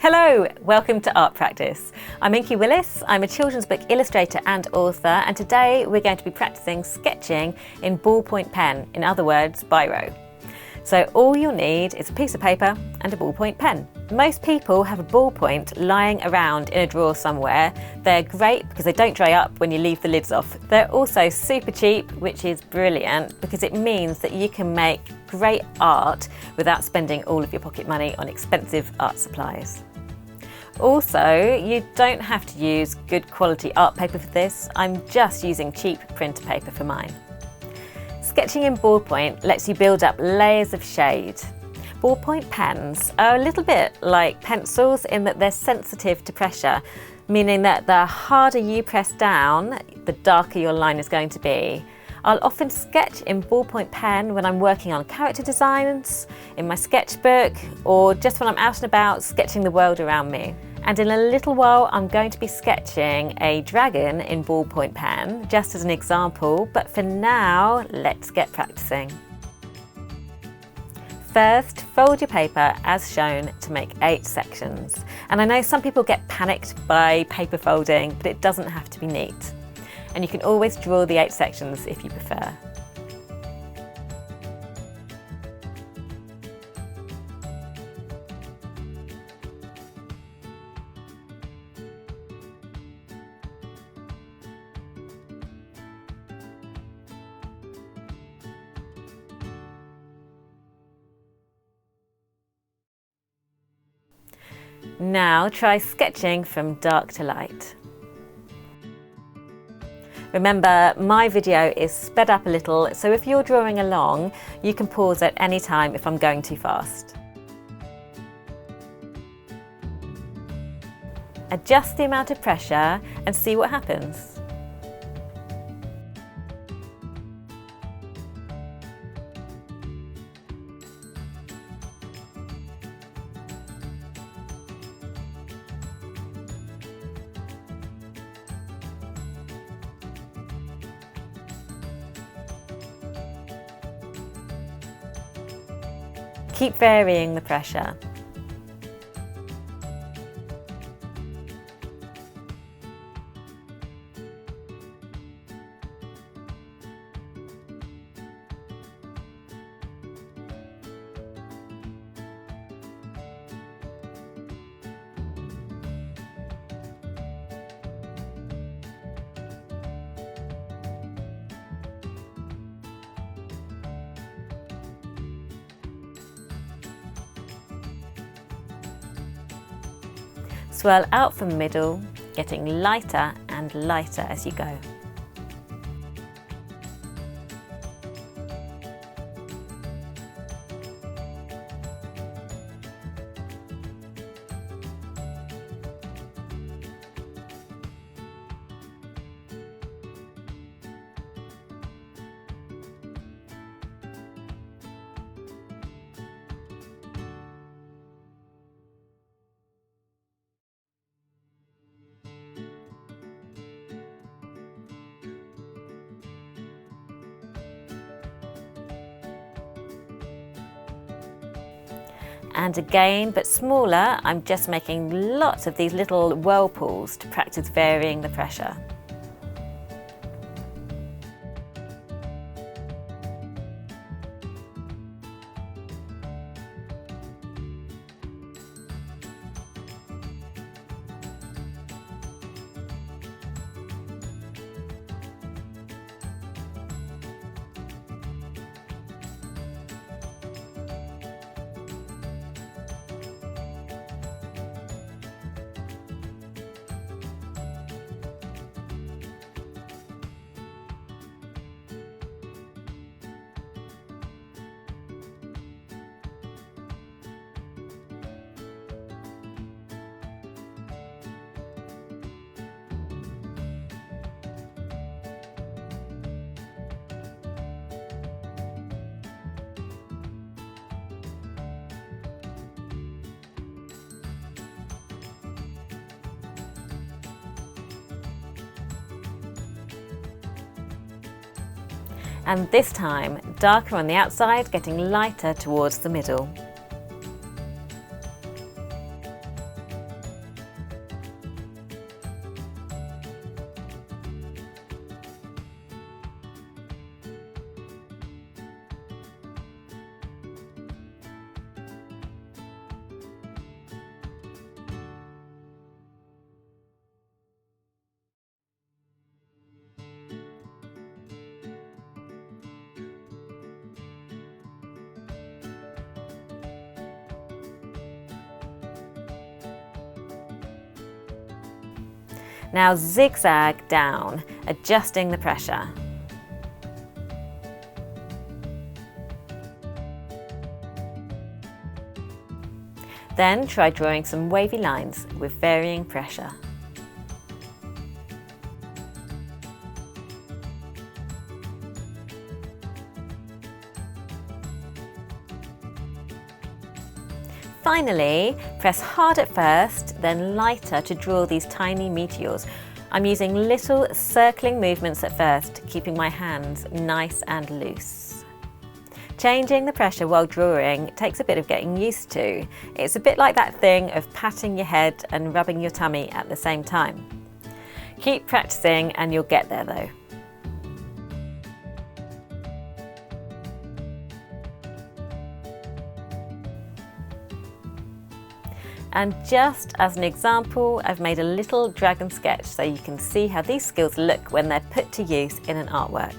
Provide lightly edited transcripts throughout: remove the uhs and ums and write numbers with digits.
Hello, welcome to Art Practice. I'm Inky Willis, I'm a children's book illustrator and author, and today we're going to be practicing sketching in ballpoint pen, in other words, biro. So all you'll need is a piece of paper and a ballpoint pen. Most people have a ballpoint lying around in a drawer somewhere. They're great because they don't dry up when you leave the lids off. They're also super cheap, which is brilliant because it means that you can make great art without spending all of your pocket money on expensive art supplies. Also, you don't have to use good quality art paper for this. I'm just using cheap printer paper for mine. Sketching in ballpoint lets you build up layers of shade. Ballpoint pens are a little bit like pencils in that they're sensitive to pressure, meaning that the harder you press down, the darker your line is going to be. I'll often sketch in ballpoint pen when I'm working on character designs, in my sketchbook, or just when I'm out and about sketching the world around me. And in a little while I'm going to be sketching a dragon in ballpoint pen, just as an example, but for now, let's get practicing. First, fold your paper as shown to make 8 sections. And I know some people get panicked by paper folding, but it doesn't have to be neat. And you can always draw the 8 sections if you prefer. Now try sketching from dark to light. Remember, my video is sped up a little, so if you're drawing along, you can pause at any time if I'm going too fast. Adjust the amount of pressure and see what happens. Keep varying the pressure. Swirl out from the middle, getting lighter and lighter as you go. And again, but smaller, I'm just making lots of these little whirlpools to practice varying the pressure. And this time, darker on the outside, getting lighter towards the middle. Now zigzag down, adjusting the pressure. Then try drawing some wavy lines with varying pressure. Finally, press hard at first, then lighter to draw these tiny meteors. I'm using little circling movements at first, keeping my hands nice and loose. Changing the pressure while drawing takes a bit of getting used to. It's a bit like that thing of patting your head and rubbing your tummy at the same time. Keep practicing and you'll get there though. And just as an example, I've made a little dragon sketch so you can see how these skills look when they're put to use in an artwork.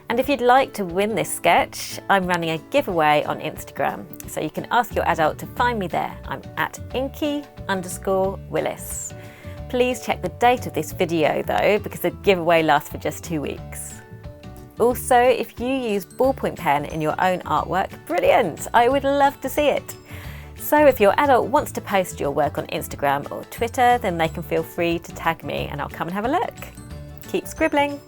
And if you'd like to win this sketch, I'm running a giveaway on Instagram, so you can ask your adult to find me there. I'm at Inky_Willis. Please check the date of this video though, because the giveaway lasts for just 2 weeks. Also, if you use ballpoint pen in your own artwork, brilliant! I would love to see it. So if your adult wants to post your work on Instagram or Twitter, then they can feel free to tag me and I'll come and have a look. Keep scribbling!